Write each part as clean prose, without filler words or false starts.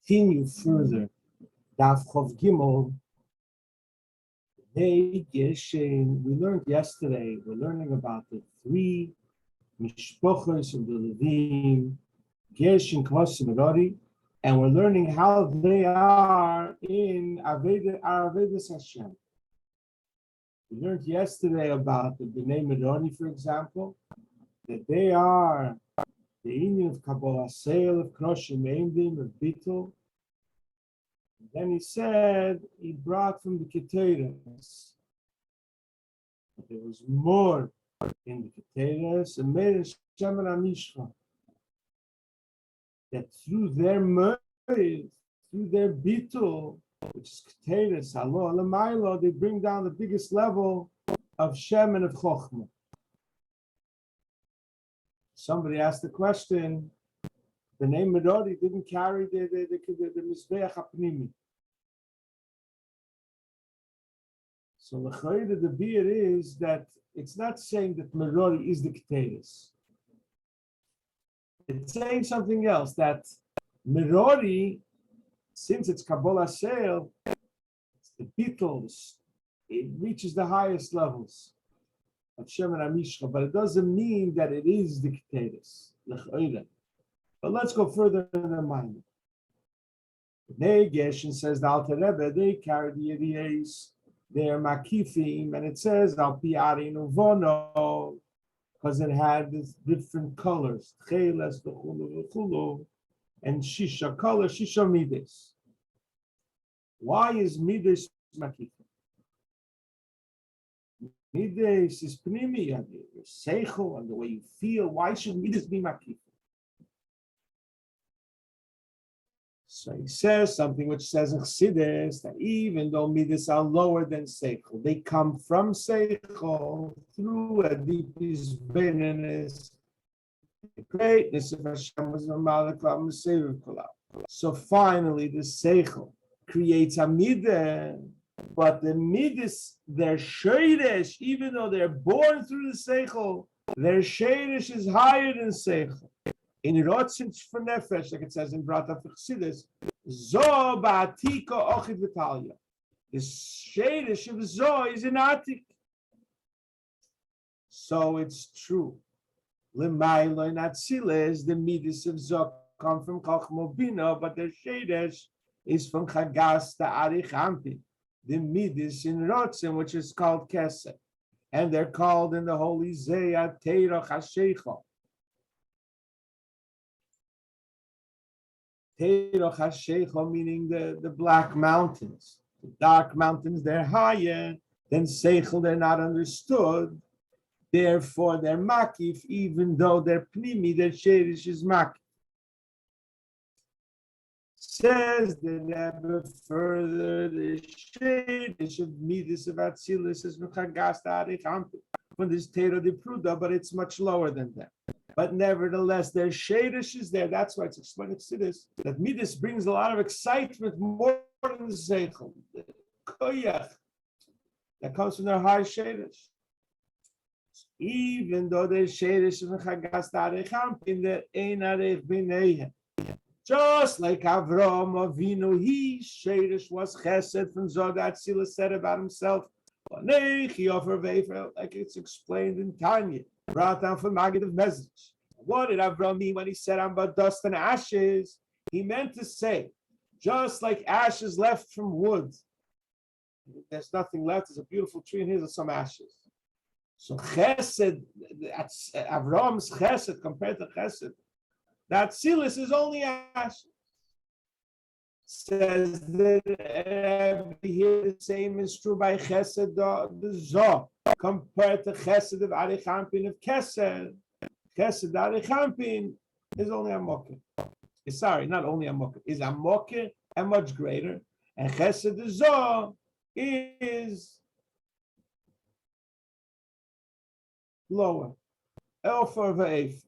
continue further. Daf Chov Gimel. Hey, Geshon, we learned yesterday, we're learning about the three mishpochos of the Levim, Geshon, Kos, and Merari, and we're learning how they are in Avedas Hashem. We learned yesterday about the Bnei Merari, for example, that they are the union of Kabbalah, Sale, of Kroshim, Mendy, of Bittul. Then he said he brought from the Keteiras. There was more in the Keteiras and made a Shemen HaMishcha. That through their merge, through their Bittul, which is Keteiras, Halo, Lamailo, they bring down the biggest level of Shemen of Chochmah. Somebody asked the question, the name Medori didn't carry the Mizbeach HaPnimi. So the beer is that it's not saying that Medori is the Keteiras. It's saying something else, that Medori, since it's Kabbalah Sale, it's the Beatles, it reaches the highest levels of Shemen HaMishcha, but it doesn't mean that it is the Keteiras. But let's go further in the mind. Geshon says the Alter Rebbe, they carry the Hiriעות, they are Makifim, and it says Al Pi Arin Uvono, because it had these different colors, Cheles, V'chulu, and Shisha color, Shisha Midas. Why is Midas Makifim? Midas is Pnimi, and your Seichel, and the way you feel. Why should Midas be Makifim? So he says something which says in Chassidus that even though midas are lower than seichel, they come from seichel through a deep beneness, the greatness of Hashem was a. So finally, the seichel creates a midah, but the midas, their sheiresh, even though they're born through the seichel, their sheiresh is higher than seichel. In Rotzen for Nefesh, like it says in Brata for Chassidus, Zo ba'atika ochid v'talya. The shadish of Zo is in Atik. So it's true. L'maylo in Atziles, the midas of Zo come from Chochmo Bina, but the shadish is from Chagas Ta'arich Ampin. The midas in Rotzen, which is called Kesed. And they're called in the Holy Zayah Teirach HaSheichah. Meaning the black mountains. The dark mountains, they're higher than Seichel, they're not understood. Therefore, they're Maki, even though they're Pnimi, their Sherish is Maki. Says the Rebbe further, the Sherish of Midas of Atzilus is Mechagas Ta'arich Ampin. When there's Teiro de Pruda, but it's much lower than that. But nevertheless, their shadish is there. That's why it's explained to this. That Midas brings a lot of excitement more than the Seichel. The koyach that comes from their high shadish. Even though their shadish is Chagas Ta'arich Ampin, their Ein Arech B'neihem. Just like Avram Avinu, his shadish was chesed from Zod Atzilus said about himself. Like it's explained in Tanya. Brought down from Maggid of message. What did Avram mean when he said I'm but dust and ashes? He meant to say, just like ashes left from wood, there's nothing left. There's a beautiful tree, and here's some ashes. So chesed, Avram's chesed compared to chesed, that silas is only ashes. Says that here the same is true by chesed the Zoh. Compared to Chesed of Arich Ampin of Kesed, Chesed Arich Ampin is only a mocker. Sorry, not only a mocker, is a mocker and much greater. And Chesed the Zoh is lower. Elfer v'eif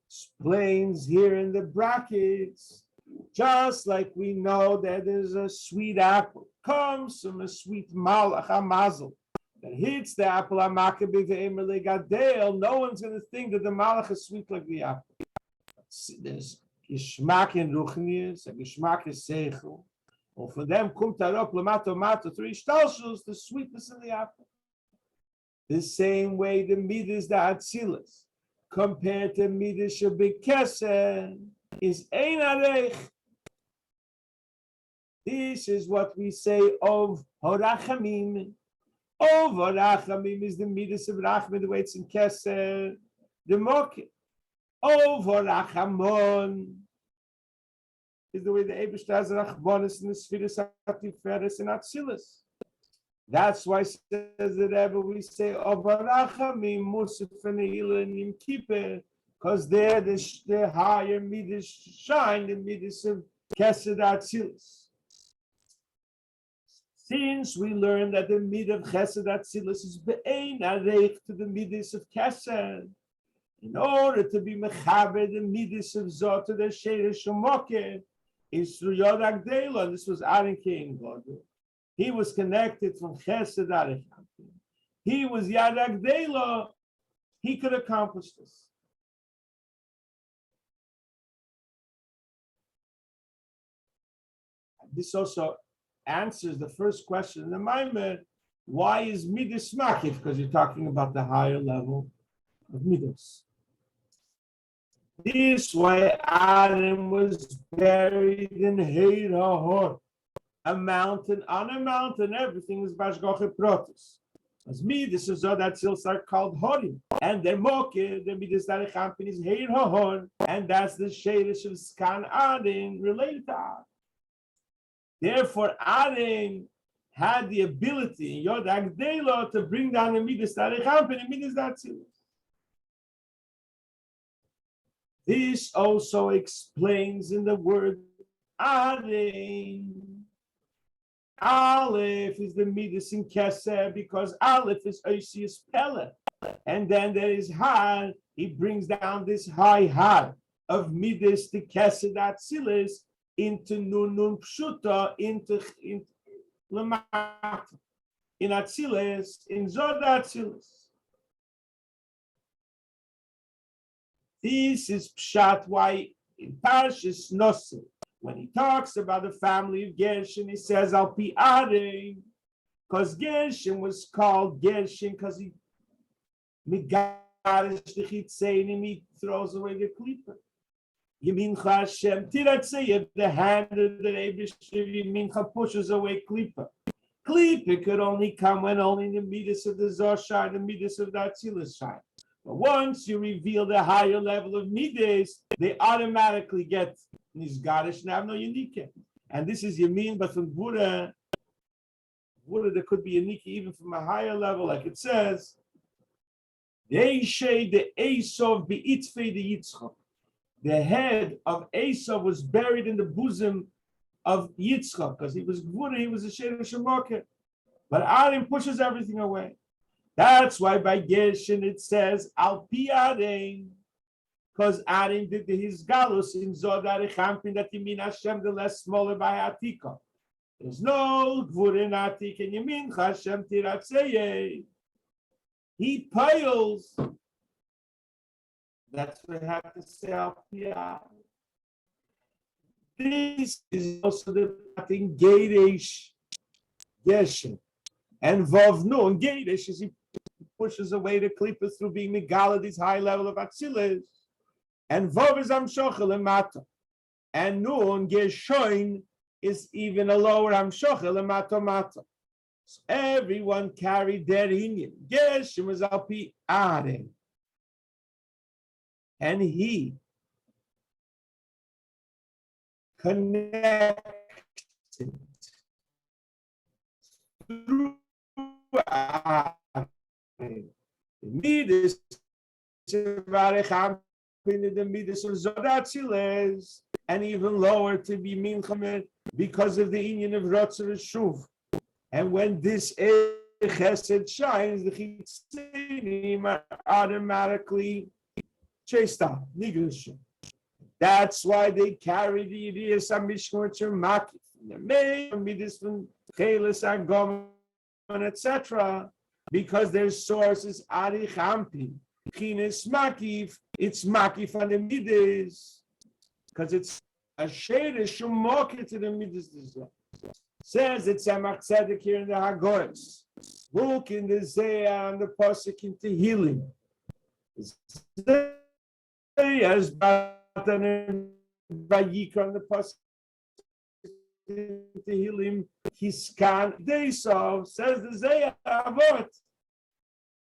explains here in the brackets, just like we know that there's a sweet apple, comes from a sweet malach, a mazel. That hits the apple, no one's going to think that the malach is sweet like the apple. There's Geschmack in Ruchnius, a Geschmack in Seichel. And for them, kommt up lamato through Ishtalshus, the sweetness in the apple. The same way the midas, the Atzilus, compared to midas of Bekesed, is Ein Arech. This is what we say of Horachamim. Of Horachamim is the midas of Rachman, the way it's in Kesed, the Mokeh. Of Horachamon is the way the Eibishter has Rachmanis and the Sfiris Atiferes and Atzilus. That's why says the Rebbe, we say of Horachamim, Musaf and Eila and Yom Kippur, because they're the higher midas shine, the midas of Kesed Atzilus. Since we learned that the mid of Chesed Atzilus is be'ein areich to the midas of Kesed, in order to be mechaber the midas of Zot to the Sheresham Mokeh is through Yod Agdela. This was Aaron King God. He was connected from Chesed Arech. He was Yad Agdela. He could accomplish this. This also answers the first question in the Maimer, why is Midas Makif? Because you're talking about the higher level of Midas. This way Adam was buried in Heirahor, a mountain, on a mountain, everything was Bashgoche Protus. As Midas is that Atzilus are called Horim, and their Mokeh, the Midas that Champin is Heirahor, and that's the Shadish of Skan Adam related to Adam. Therefore, Aaron had the ability in Yod Agdela to bring down the Midas Tarecham and the Midas Atzilus. This also explains in the word Aaron. Aleph is the Midas in Kesed because Aleph is Oisius Pele. And then there is Har. He brings down this high Har of Midas to Kesed Atzilus into Nun Pshuta, into Lamata, in Atzilus, in Zod Atzilus. This is Pshat why in Parshas Naso, when he talks about the family of Gershon, he says Al Pi Aaron, because Gershon was called Gershon because he Megarish the Chitzeinim, he throws away the Klippa. Yemincha Hashem Tiratzei, the hand of the Eibishter Yemincha pushes away Klippa. Klippa could only come when only the midas of the Zohar shine, the midas of the Atzilus shine. But once you reveal the higher level of midas, they automatically get Nizgarish and have no unique. And this is Yamin, but from Gvura, there could be unique even from a higher level, like it says, they shade the Esov be Itzfei the Yitzchak. The head of Esau was buried in the bosom of Yitzchak because he was Gvura, he was a Shersham Mokeh. But Aaron pushes everything away. That's why by Gershon it says Al Pi Aaron, because Aaron did his galus in Zod Arechampin that Yamin Hashem the less smaller by Atika. There's no Gvura in Atik and Yamin Hashem Tiratzei. He piles. That's what I have to say out here. This is also the thing Gedish Geshem. And Vovnu and Gedish is he pushes away the Klippa through being Megala, this high level of Atzilus. And Vov is Amshochel and Mata. And Nun Geshoin is even a lower Amshochel and Mata. So everyone carried their Indian. Geshem was Alpi Aaron. And he connected through the midas of Zodatziles, and even lower to be Minchamer because of the union of Rotzer Shuv. And when this Chesed shines, the Chitzenim are automatically chased out. That's why they carry the ideas of Mishmor to Maki, the main midas from Chelis Agom, etc. Because their source is Ari Champi. Chines Makif, it's Makif on the midas. because it's a shade is shumoket to the midas desire. Says it's a tzedek here in the Hagoros. Look in the Zayah and the Pasuk in Tehillim. Zayah's batan vayikra on the Pasuk in Tehillim. Hiskan Deisov says the Zayah Avot.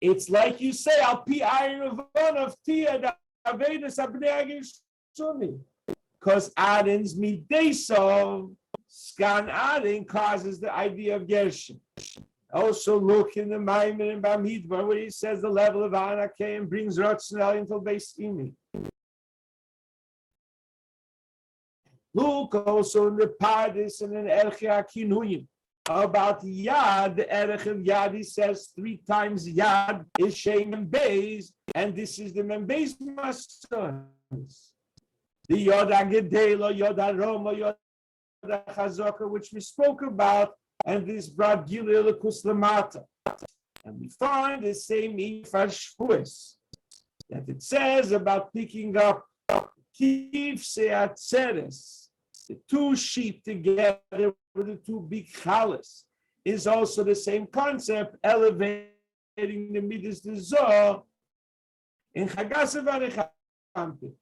It's like you say, Al Pi Ayin of Tia da Avedis Abnei Agishuni. Because Aaron's Mideisov, Skan Aaron causes the idea of Gershon. Also look in the Maimon and Bamidbar where he says the level of Anake and brings Ratzonel into Beis Imi. Look also in the Pardes and in Erchia Kinuyim about Yad, the Erech of Yad, he says 3 times Yad is Shem and Beis, and this is the Membeis Masons. The Yod HaGedela, Yod HaRoma, Yod HaChazoka, which we spoke about, and this brought Gilui Elokus Lamata. And we find the same Ifashfuis that it says about picking up Kif Seatzeres, the 2 sheep together with the 2 big chalas, is also the same concept, elevating the Midas Dezor in Chagasav Arechampe.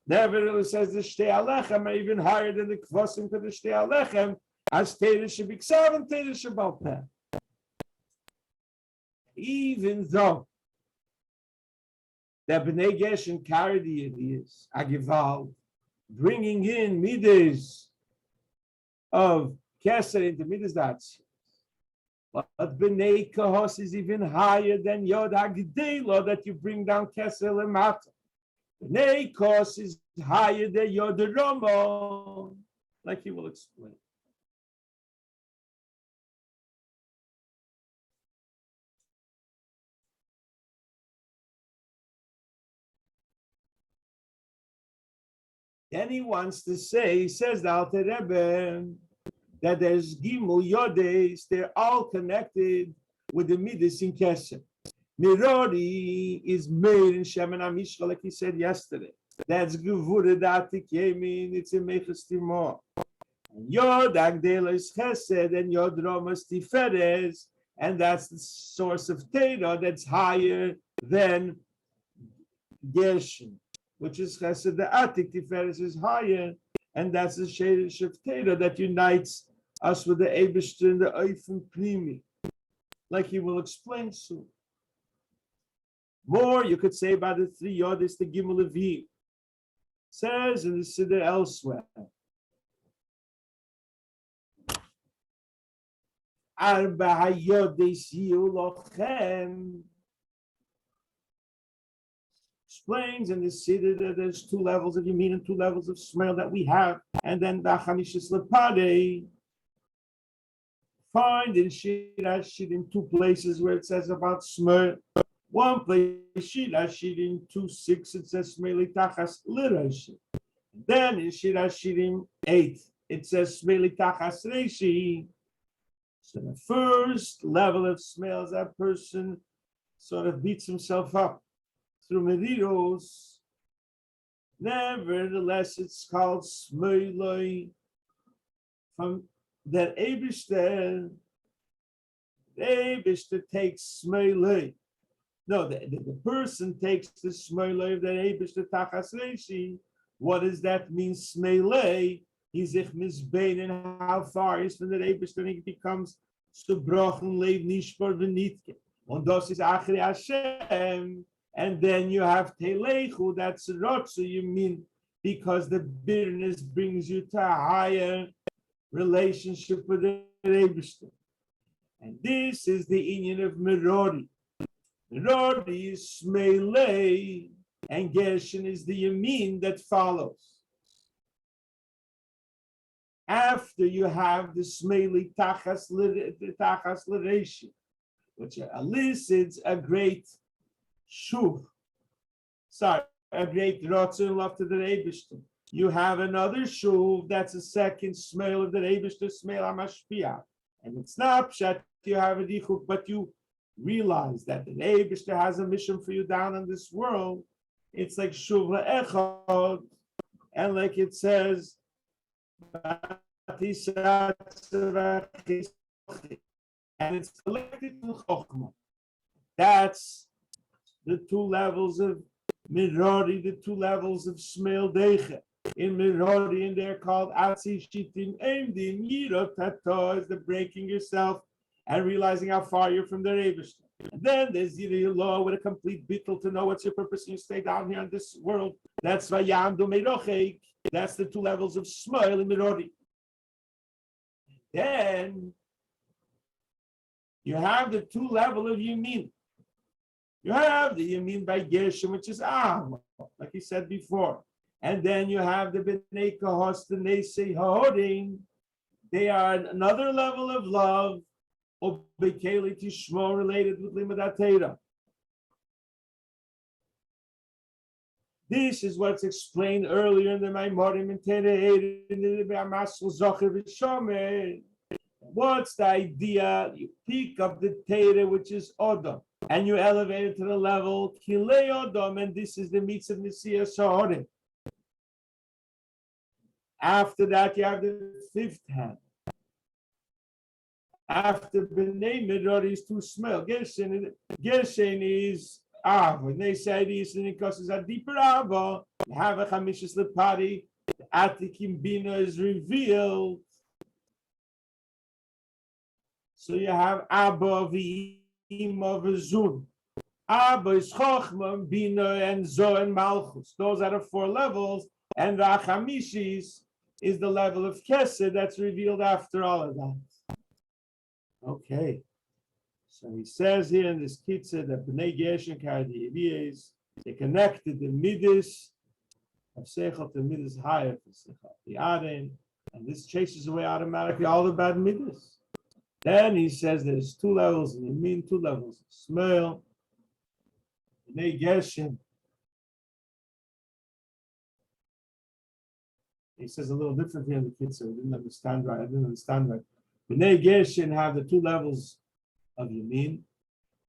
Nevertheless, says the Shtei Alechem are even higher than the Kvosim to the Shtei Alechem, as Teda Shebiksav and Teda Shebalpeh. Even though the Bnei Gershon carried the ideas, Agival, bringing in Midas of Keser into Midas Datsi. But Bnei Kahos is even higher than Yod HaGedela that you bring down Keser Lemata. Bnei Kahos is higher than Yod HaRoma, like he will explain. Then he wants to say, he says the Alter Rebbe, that there's Gimel Yodes, they're all connected with the Midas in Kesem. Mirori is made in Shemen HaMishcha, like he said yesterday. That's Gvura Datik Yemin, it's a Meches Timor. Yod Agdela is Chesed, and Yod Roma is Tiferes, and that's the source of Teda that's higher than Gershon, which is Chesed. The Atik Tiferes is higher, and that's the Shadish of Teda that unites us with the Eibishter and the Eifim Pnimi, like he will explain soon. More you could say about the 3 Yodes, the Gimel Levim. Says in the Siddur elsewhere. Arba Yodes Yiu Lochem. Explains in the Siddur that there's 2 levels of Yamin and 2 levels of Shmuel that we have, and then the Chamishas Lepade. Find in Shirashid in 2 places where it says about Shmuel. 1 place Shirashid in 2:6 it says Shmuel Tachas Lirashid. Then in Shirashid in 8 it says Shmuel Tachas Reishi. So the first level of Shmuel is that person sort of beats himself up through Mediros. Nevertheless, it's called Shmueloi from that Eibishter. The Eibishter takes Shmueloi. No, the person takes the Shmueloi of the Eibishter Tachas Reishi. What does that mean, Shmueloi? He's ich misbein, and how far is from the Eibishter, and he becomes Subrochen Leib Nishbar V'nitke. Und das is Achri Hashem. And then you have Telechu, that's Rotsu, you mean, because the bitterness brings you to a higher relationship with the Eibishter. And this is the inyan of Merori. Merori is Shmeilei, and Gershon is the Yamin that follows. After you have the Shmeili Tachas L'Reishi, which elicits a great Shuv, a great Ratzon love to the Eibishter. You have another Shuv, that's a second Shmeil of the Eibishter, Shmeil HaMashpia. And it's not Pshat, you have a Dichuk, but you realize that the Eibishter has a mission for you down in this world. It's like Shuv L'Echad, And like it says, and it's collected in Chokhmah. That's the two levels of Mirori, the two levels of Smel Deiche. In Mirori, and they're called Atzi Shitim Emdim Yirot Tato, is the breaking yourself and realizing how far you're from the Rebishter. And then there's Yirilah with a complete bittul to know what's your purpose and you stay down here in this world. That's Vayamdu Meirochek. That's the two levels of Smel in Mirori. Then you have the two level of Yamin. You have the Yamin by Gershon, which is like he said before. And then you have the Bnei Kahos, the Nesei Haorim. They are another level of love, or Bekeli Tishmo, related with Likkutei Torah. This is what's explained earlier in the Maimorim and Tereh. What's the idea? You pick up the Torah, which is Odom, and you elevate it to the level Kilei Odom, and this is the mitzvah of Nesiya Sahorim. After that, you have the fifth hand. After Bnei Midori is too small. Gershon is when they say this, and because it's a deeper Ava, you have a Chamishis Lepari, the Atikim Bina is revealed. So you have Abba, V'ima, V'zun. Abba is Chochma, Bina, and Zo, and Malchus. Those are the four levels, and the Chamishis is the level of Kesed that's revealed after all of that. Okay. So he says here in this Kitzah that Bnei Gershon carried the Hivias, they connected the Midas of Sechel to Midas higher for Sechel, the Aden, and this chases away automatically all the bad Midas. Then he says there's two levels in Yamin, two levels of Smel. Bnei Gershon, he says a little different here in the Kitzah. I didn't understand right. Bnei Gershon have the two levels of Yamin,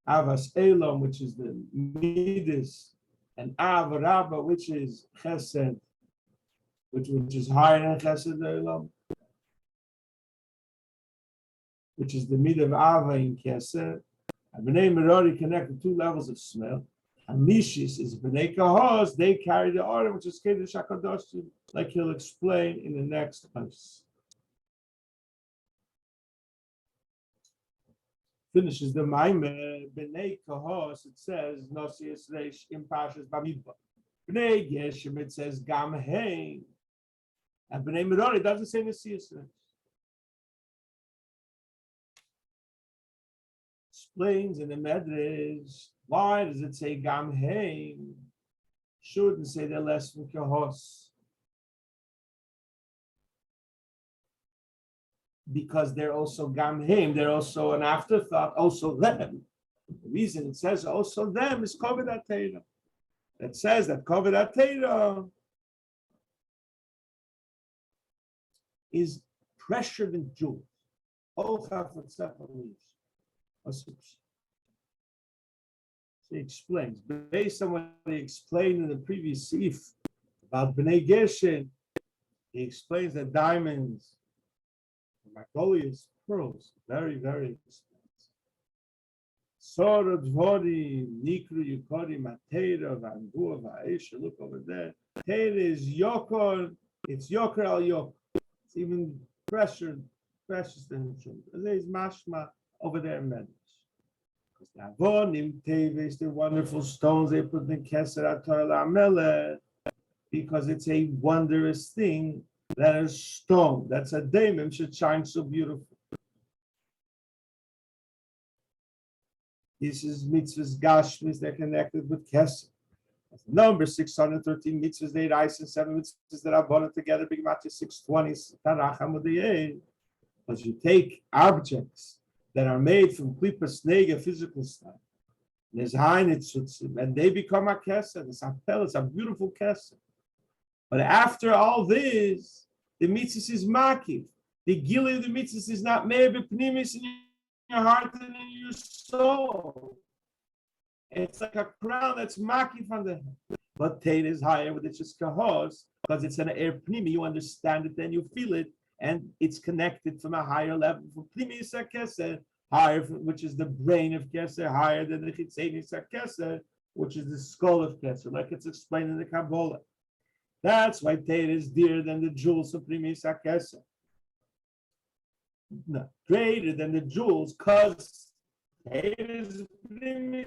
Avas Elam, which is the Midas, and Av Rabba, which is Chesed, which is higher than Chesed Elam, which is the Mid of Ava in Kesed. And Bnei Merori connect the two levels of Smel. And Mishis is Bnei Kahos, they carry the order, which is Kedesh HaKadosh, like he'll explain in the next place. Finishes the Maimeh, Bnei Kahos, it says, Nosius Reish in Parshas Bamidbar. Bnei Geshem, it says, Gam Hein. And Bnei Merori doesn't say Nosius Reish. Explains in the Medrash, why does it say Gam Hein? Shouldn't say they're less than Kahos. Because they're also Gam Hein, they're also an afterthought, also them. The reason it says also them is Gvohat Torah. It says that Gvohat Torah is pressured in jewels. He explains, based on what he explained in the previous Sif about Bnei Gershon, he explains that diamonds, Magolias, pearls, very, very expensive. Sora Dvori, Nikru Yukori, Matera, Vangua, Vaisha, look over there. Tera is Yokor, it's Yokor al Yokor. It's even precious than Shum. There's Mashma over there in Mendy. Because the Avonim Teves, the wonderful stones they put in Keser HaTorah LaMelech, because it's a wondrous thing that is stone. That's a diamond should shine so beautiful. This is mitzvahs gashmis, they're connected with Keser. Number 613 mitzvahs, 8 ice and 7 mitzvahs that are bonded together, Big Matthew 620. Because you take objects that are made from klipa snega, physical stuff, and they become a Keser. It's a beautiful Keser. But after all this, the mitzvah is Maki. The gili of the mitzvah is not made b'pnimis in your heart and in your soul. It's like a crown that's Maki from the head. But Tate is higher with its just kahos, because it's an air pnimi, you understand it, then you feel it, and it's connected from a higher level from pnimi keser, higher, which is the brain of keser, higher than the chitzeni keser, which is the skull of keser, like it's explained in the Kabbalah. That's why Tate is dearer than the jewels of pnimi keser. No, greater than the jewels, because Tate is pnimi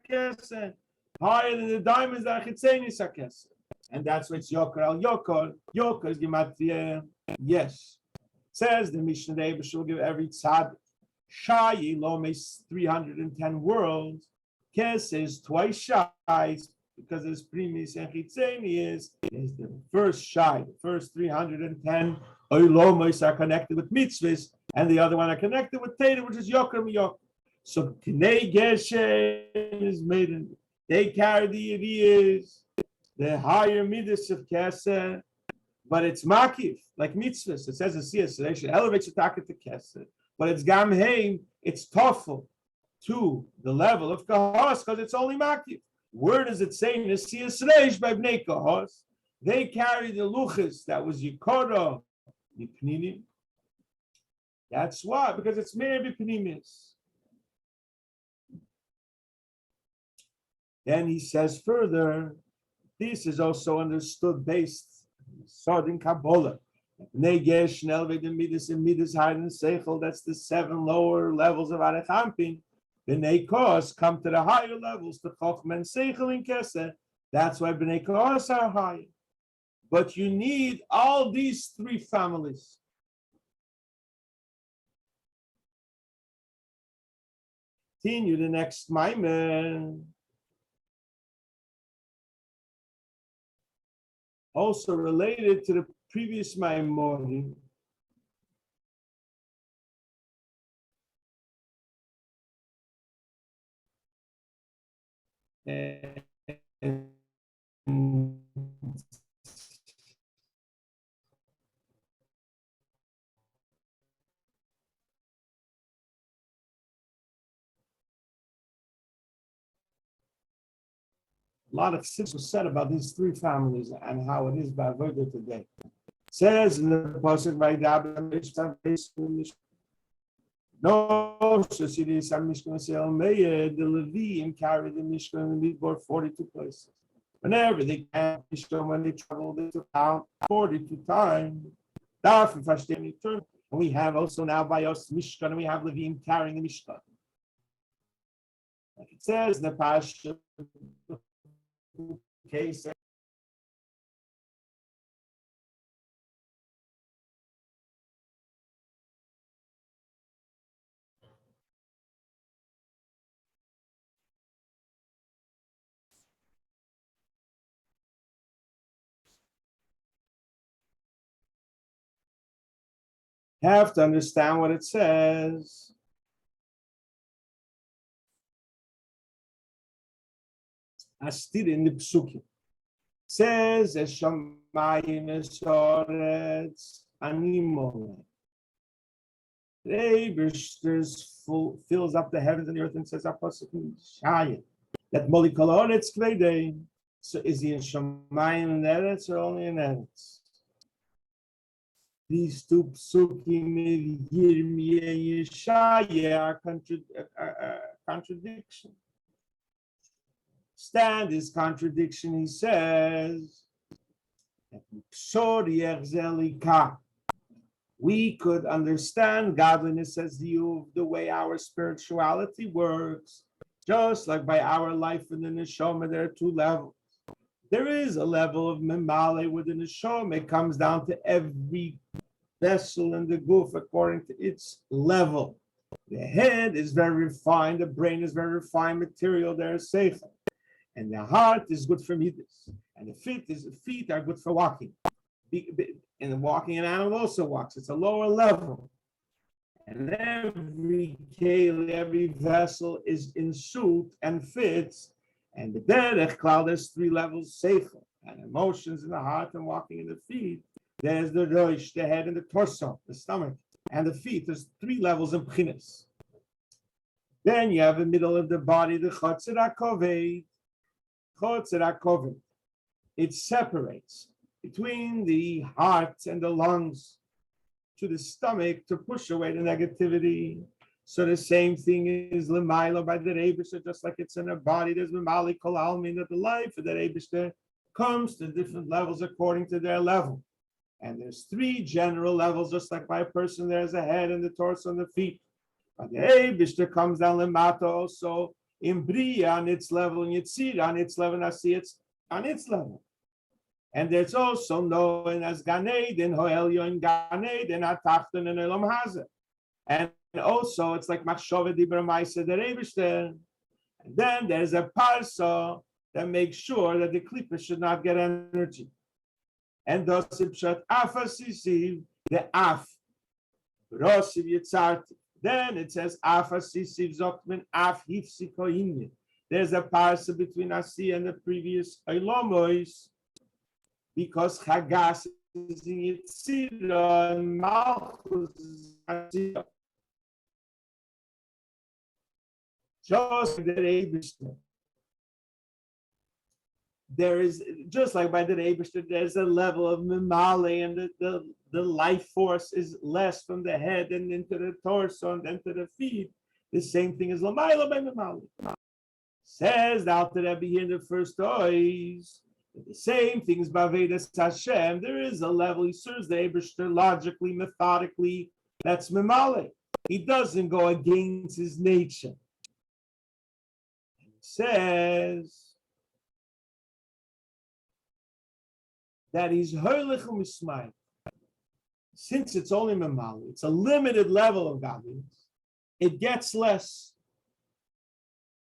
keser, higher than the diamonds that are chitzeni keser. And that's why it's Yoker al Yoker. Yoker is Gematria. Yes. It says the Mishnah Rebbe will give every tzad Shayi Lomes 310 worlds. Kes is twice shy because his primis and chitzeni is the first shy. The first 310 Oilomos are connected with mitzvahs, and the other one are connected with Teda, which is Yoker Yoker. So Tinei Geshem is made in. They carry the ideas. The higher midas of keser, but it's makif, like mitzvahs. It says in Siyas, so they should elevate the taket to keser, but it's gamheim, it's tougher to the level of kahos because it's only makif. Where does it say in the Siyas Reish by bnei kahos? They carry the luchas that was yikoro bipninim. That's why, because it's mere bipnimis. Then he says further. This is also understood based in Kabbalah. Negesh, Nelved, and Midas, and Midas, higher than Seichel. That's the 7 lower levels of Arechampin. Bnei Kos come to the higher levels, the Chochmah and Seichel in Keser. That's why Bnei Kos are higher. But you need all these 3 families. Continue the next Maimer. Also related to the previous Maimonides. A lot of things was said about these 3 families and how it is by Avodah today. It says in the Parshas by no, so see this, I'm just going to say, the Levim carry the Mishkan and the Midbar 42 places. Whenever they can, when they travel, they took out 42 times. And we have also now by us Mishkan, and we have Levim carrying the Mishkan. Like it says in the Parshas. Case. Have to understand what it says. Astir in the psukim says as shamayim esoretz animol. The fills up the heavens and the earth and says apostle shayim that molikoloretz kveidei. So is he in shamayim and eretz or only in eretz? These 2 psukim in Yirmiyah Yeshaya are contradiction. Stand his contradiction, he says, we could understand godliness as the way our spirituality works, just like by our life in the neshama, there are 2 levels. There is a level of memale within the neshama. It comes down to every vessel in the goof according to its level. The head is very refined, the brain is very refined material, there is seichel. And the heart is good for midas, and the feet are good for walking. And walking, an animal also walks. It's a lower level. And every keli, every vessel is in suit and fits. And the derech cloud, there's 3 levels: seichel and emotions in the heart and walking in the feet. There's the rosh, the head and the torso, the stomach, and the feet. There's 3 levels in pchinas. Then you have the middle of the body, the chotzer hakoved. it separates between the heart and the lungs to the stomach to push away the negativity. So the same thing is l'mayla by the Eibishter, just like it's in a body. There's Mimali Kol Almin, that the life of the Eibishter comes to different levels according to their level. And there's 3 general levels, just like by a person there's a head and the torso and the feet. But the Eibishter comes down lemata also in Bria on its level, and Yitzir on its level, and Asi it's on its level. And there's also known as Ganeden, Hoelio and Ganeden, Atachton and Elam Hazeh. And also it's like Machshove Dibra Maisa the Eibishter. And then there's a parsa that makes sure that the klipa should not get energy. And thus it shut afasisiv the af rosiv yitzarti. Then it says afasisiv zokmen af hifsikoinin. There's a parsa between Asi and the previous Eilomois, because Chagas is in Yitzira and Malchus is Asi. Just like the Eibishter. There is, just like by the Eibishter, there's a level of Mimale, and the life force is less from the head and into the torso and into the feet. The same thing is Lamaila by Mimale. Says the Alter Rebbe here in the first toys, the same thing is Bavedas Hashem. There is a level, he serves the Eibishter logically, methodically. That's Mimale. He doesn't go against his nature. He says that he's Herlich U'Mismayim. Since it's only Mimale, it's a limited level of godliness, it gets less.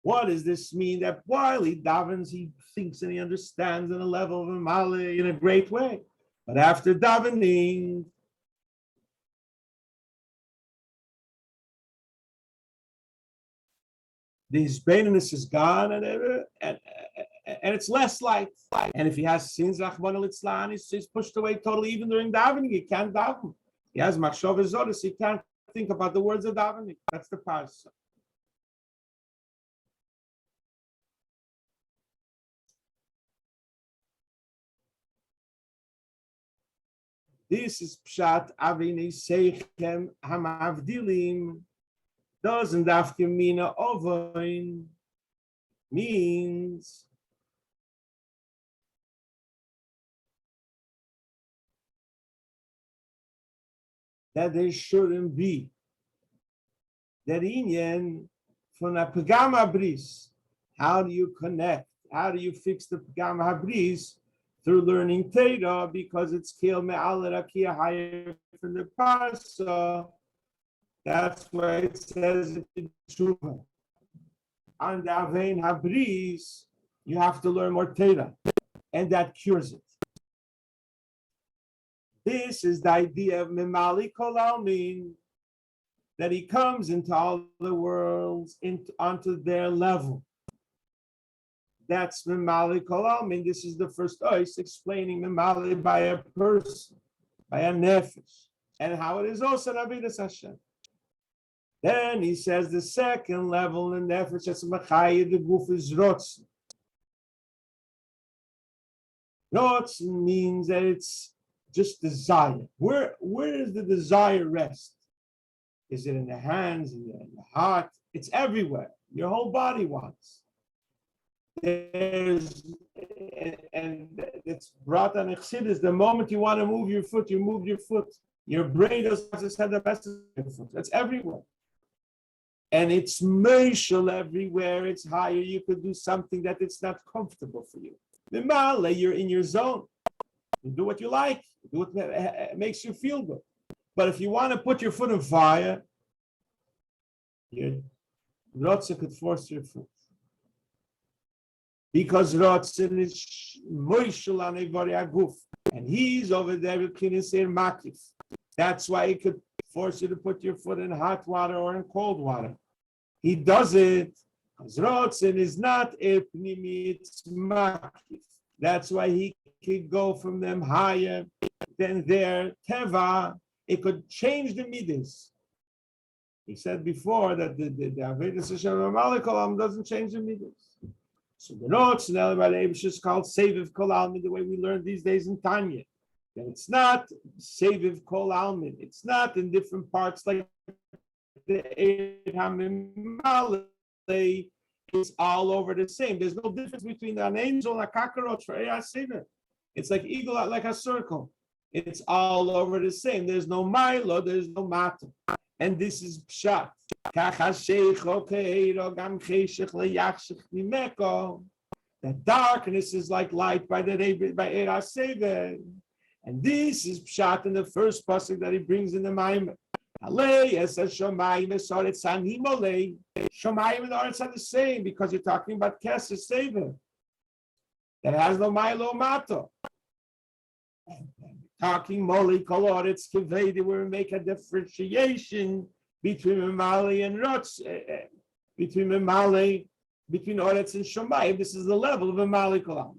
What does this mean? That while he davens, he thinks and he understands in a level of Mimale in a great way. But after davening, this Beinunus is gone, and it's less light. And if he has sins, Rachmana litzlan, he's pushed away totally. Even during davening, he can't daven. He has machshava zodas, he can't think about the words of davening. That's the Parshas. This is pshat avnei seichem hamavdilim. Doesn't after mina ovoin means that there shouldn't be that inyan from a pagama bris. How do you connect? How do you fix the pagama bris? Through learning Torah, because it's kil me'al rakia higher from the parsa. That's why it says in Tshuva. On the Avein Habris, you have to learn more Torah, and that cures it. This is the idea of Mimali Kol Almin, that he comes into all the worlds, onto their level. That's Mimali Kol Almin. This is the first ois explaining Mimali by a person, by a nefesh, and how it is also Avidas Hashem. Then he says the second level in nefesh, that's Machai, the guf is Rotzen. Rotzen means that it's just desire. Where does the desire rest? Is it in the hands, in the heart? It's everywhere. Your whole body wants. And it's brought on Chassidus. The moment you want to move your foot, you move your foot. Your brain doesn't send the message to your foot. It's everywhere. And it's meishal everywhere. It's higher. You could do something that it's not comfortable for you. Mimale, you're in your zone. You do what you like. Do what makes you feel good. But if you want to put your foot on fire, your Rotze could force your foot. Because Rotzen is moishul an evari aguf, and he's over there with kinisir makif. That's why he could force you to put your foot in hot water or in cold water. He does it because Rotzen is not epnimi, it's makif. That's why he could go from them higher than their teva. It could change the midas. He said before that the Avedas Hashem doesn't change the midas. So the notes and Eibusher is called Seviv Kol Almin, the way we learn these days in Tanya. And it's not Seviv Kol Almin. It's not in different parts like the Eid HaMimale. It's all over the same. There's no difference between an angel and a cockroach for Eid HaSeder. It's like eagle, like a circle. It's all over the same. There's no Milo, there's no Mata. And this is Pshat. That darkness is like light by Eid HaSeder. And this is Pshat in the first pasuk that he brings in the Maimer. Shomayim and Aretz are the same because you're talking about Keser Sever that has no Milo Mato. Talking Moli Koloretz Kivedi, where we make a differentiation between Mamali and Rotz, between Oretz and Shomayim. This is the level of Mamali Kolam.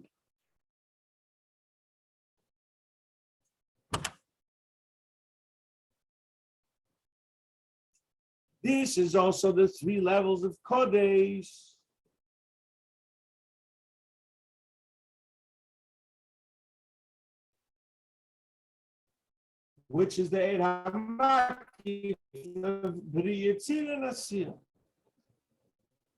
This is also the three levels of Kodesh. Which is the Eid HaMakif of Briyatzir and Asir.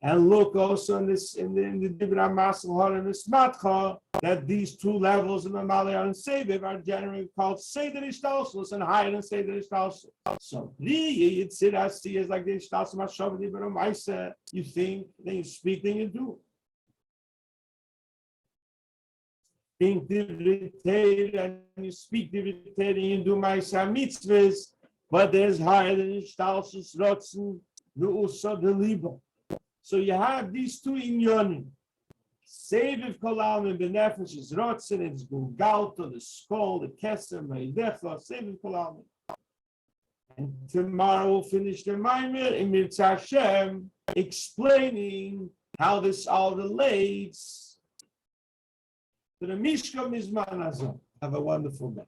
And look also in the Dibra Masal Har and the Smatcha that these two levels of Mamali and Seviv are generally called Seder Ishtalsus and higher than Seder Ishtalsus. So Briyatzir Asir is like the Ishtalsus Mashav Dibra Maisa. You think, then you speak, then you do. Think Divrei and you speak Divrei and you do Maisa Mitzvahs, but there's higher than Ishtalsus Rotzen Nu'usa Deliba. So you have these two inyonim. Seviv Kolam and Benefesh is Rotzen, it's Gulgalto, the skull, the Keser, Meidecha, Seviv Kolam. And tomorrow we'll finish the Maimer in Mitzvah Hashem, explaining how this all relates to the Mishka Mizman Azon. Have a wonderful day.